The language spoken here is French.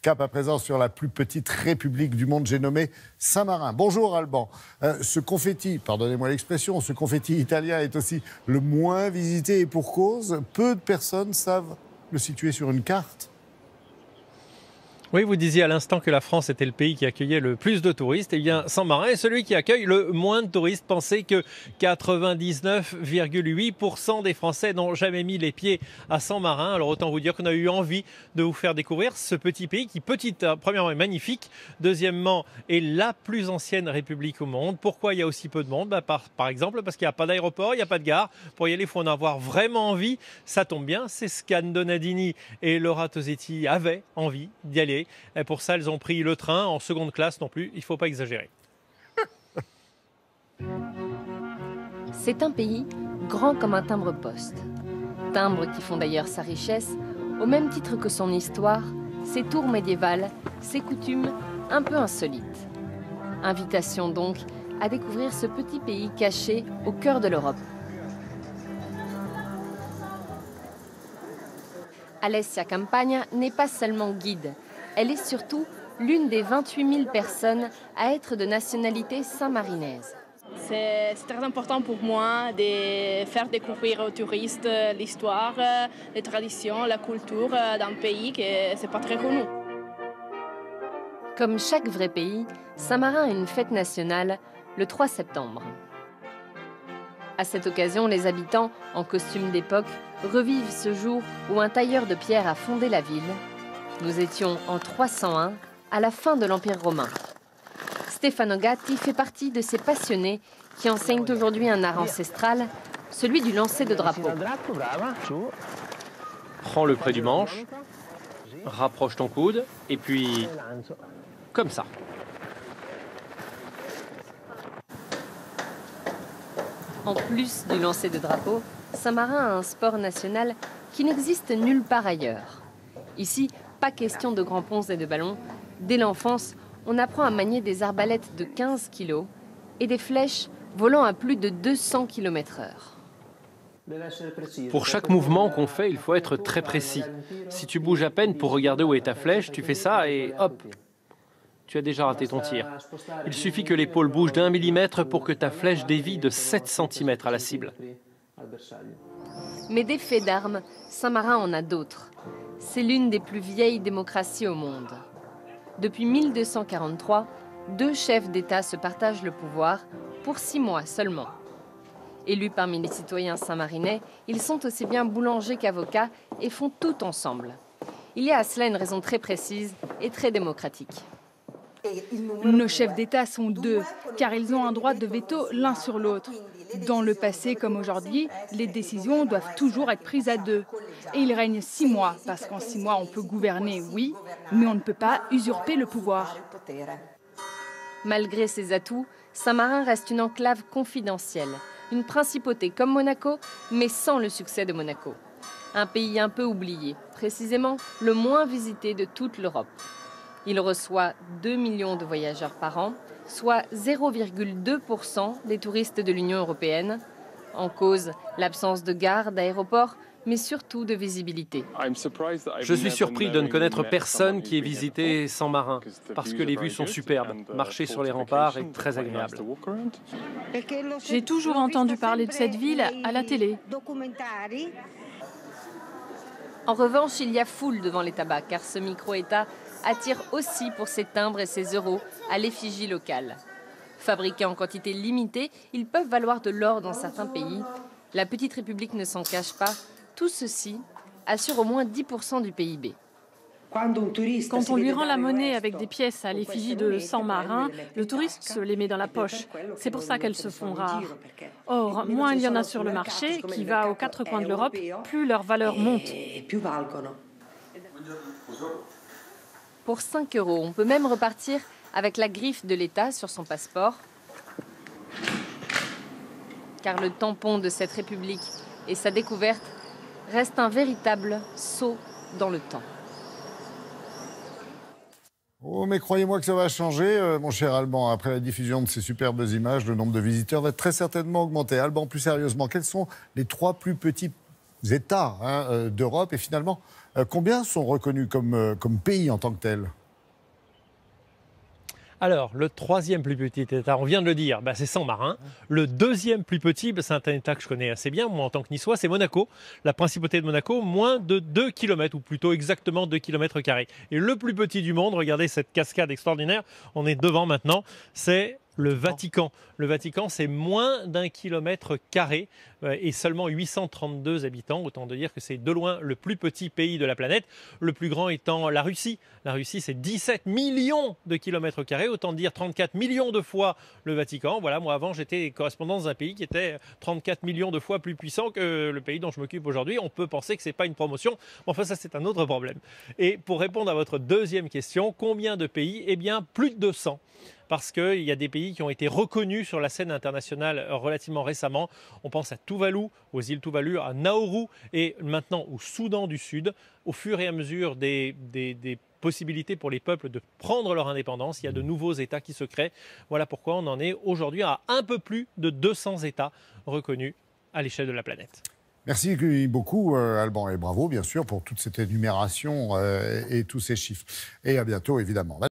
Cap à présent sur la plus petite république du monde, j'ai nommé Saint-Marin. Bonjour Alban. Ce confetti, pardonnez-moi l'expression, ce confetti italien est aussi le moins visité et pour cause. Peu de personnes savent le situer sur une carte. Oui, vous disiez à l'instant que la France était le pays qui accueillait le plus de touristes. Eh bien, Saint-Marin est celui qui accueille le moins de touristes. Pensez que 99,8% des Français n'ont jamais mis les pieds à Saint-Marin. Alors autant vous dire qu'on a eu envie de vous faire découvrir ce petit pays qui, premièrement, est magnifique. Deuxièmement, est la plus ancienne république au monde. Pourquoi il y a aussi peu de monde ? Par exemple, parce qu'il n'y a pas d'aéroport, il n'y a pas de gare. Pour y aller, il faut en avoir vraiment envie. Ça tombe bien, c'est ce qu'Anne Donadini et Laura Tosetti avaient envie d'y aller. Et pour ça, elles ont pris le train en seconde classe non plus. Il ne faut pas exagérer. C'est un pays grand comme un timbre-poste. Timbres qui font d'ailleurs sa richesse, au même titre que son histoire, ses tours médiévales, ses coutumes un peu insolites. Invitation donc à découvrir ce petit pays caché au cœur de l'Europe. Alessia Campagna n'est pas seulement guide. Elle est surtout l'une des 28 000 personnes à être de nationalité saint-marinaise. C'est très important pour moi de faire découvrir aux touristes l'histoire, les traditions, la culture d'un pays qui n'est pas très connu. Comme chaque vrai pays, Saint-Marin a une fête nationale le 3 septembre. À cette occasion, les habitants, en costume d'époque, revivent ce jour où un tailleur de pierre a fondé la ville. Nous étions en 301, à la fin de l'Empire romain. Stefano Gatti fait partie de ces passionnés qui enseignent aujourd'hui un art ancestral, celui du lancer de drapeau. Prends-le près du manche, rapproche ton coude, et puis comme ça. En plus du lancer de drapeau, Saint-Marin a un sport national qui n'existe nulle part ailleurs. Ici, pas question de grands ponts et de ballons. Dès l'enfance, on apprend à manier des arbalètes de 15 kg et des flèches volant à plus de 200 km/h. Pour chaque mouvement qu'on fait, il faut être très précis. Si tu bouges à peine pour regarder où est ta flèche, tu fais ça et hop, tu as déjà raté ton tir. Il suffit que l'épaule bouge d'1 millimètre pour que ta flèche dévie de 7 cm à la cible. Mais des faits d'armes, Saint-Marin en a d'autres. C'est l'une des plus vieilles démocraties au monde. Depuis 1243, 2 chefs d'État se partagent le pouvoir pour 6 mois seulement. Élus parmi les citoyens saint-marinais, ils sont aussi bien boulangers qu'avocats et font tout ensemble. Il y a à cela une raison très précise et très démocratique. Nos chefs d'État sont 2, car ils ont un droit de veto l'un sur l'autre. Dans le passé comme aujourd'hui, les décisions doivent toujours être prises à 2. Et ils règnent 6 mois, parce qu'en 6 mois, on peut gouverner, oui, mais on ne peut pas usurper le pouvoir. Malgré ses atouts, Saint-Marin reste une enclave confidentielle, une principauté comme Monaco, mais sans le succès de Monaco. Un pays un peu oublié, précisément le moins visité de toute l'Europe. Il reçoit 2 millions de voyageurs par an, soit 0,2% des touristes de l'Union européenne. En cause, l'absence de gares, d'aéroports, mais surtout de visibilité. Je suis surpris de ne connaître personne qui ait visité Saint-Marin, parce que les vues sont superbes. Marcher sur les remparts est très agréable. J'ai toujours entendu parler de cette ville à la télé. En revanche, il y a foule devant les tabacs, car ce micro-État attire aussi pour ses timbres et ses euros à l'effigie locale. Fabriqués en quantité limitée, ils peuvent valoir de l'or dans certains pays. La petite République ne s'en cache pas. Tout ceci assure au moins 10% du PIB. Quand on lui rend la monnaie avec des pièces à l'effigie de Saint-Marin, le touriste se les met dans la poche. C'est pour ça qu'elles se font rares. Or, moins il y en a sur le marché, qui va aux 4 coins de l'Europe, plus leur valeur monte. Pour 5 €, on peut même repartir avec la griffe de l'État sur son passeport. Car le tampon de cette République et sa découverte reste un véritable saut dans le temps. Oh, mais croyez-moi que ça va changer, mon cher Alban. Après la diffusion de ces superbes images, le nombre de visiteurs va très certainement augmenter. Alban, plus sérieusement, quels sont les 3 plus petits États d'Europe. Et finalement, combien sont reconnus comme pays en tant que tels? Alors, le troisième plus petit État, on vient de le dire, c'est Saint-Marin. Le deuxième plus petit, c'est un État que je connais assez bien, moi en tant que niçois, c'est Monaco. La principauté de Monaco, moins de 2 km, ou plutôt exactement 2 km². Et le plus petit du monde, regardez cette cascade extraordinaire, on est devant maintenant, c'est le Vatican. Le Vatican, c'est moins d'1 km² et seulement 832 habitants. Autant de dire que c'est de loin le plus petit pays de la planète. Le plus grand étant la Russie. La Russie, c'est 17 millions de km². Autant dire 34 millions de fois le Vatican. Voilà, moi avant, j'étais correspondant dans un pays qui était 34 millions de fois plus puissant que le pays dont je m'occupe aujourd'hui. On peut penser que ce n'est pas une promotion. Mais enfin, ça, c'est un autre problème. Et pour répondre à votre deuxième question, combien de pays? Eh bien, plus de 200. Parce qu'il y a des pays qui ont été reconnus sur la scène internationale relativement récemment. On pense à Tuvalu, aux îles Tuvalu, à Nauru et maintenant au Soudan du Sud. Au fur et à mesure des possibilités pour les peuples de prendre leur indépendance, il y a de nouveaux États qui se créent. Voilà pourquoi on en est aujourd'hui à un peu plus de 200 États reconnus à l'échelle de la planète. Merci beaucoup, Alban, et bravo, bien sûr, pour toute cette énumération et tous ces chiffres. Et à bientôt, évidemment.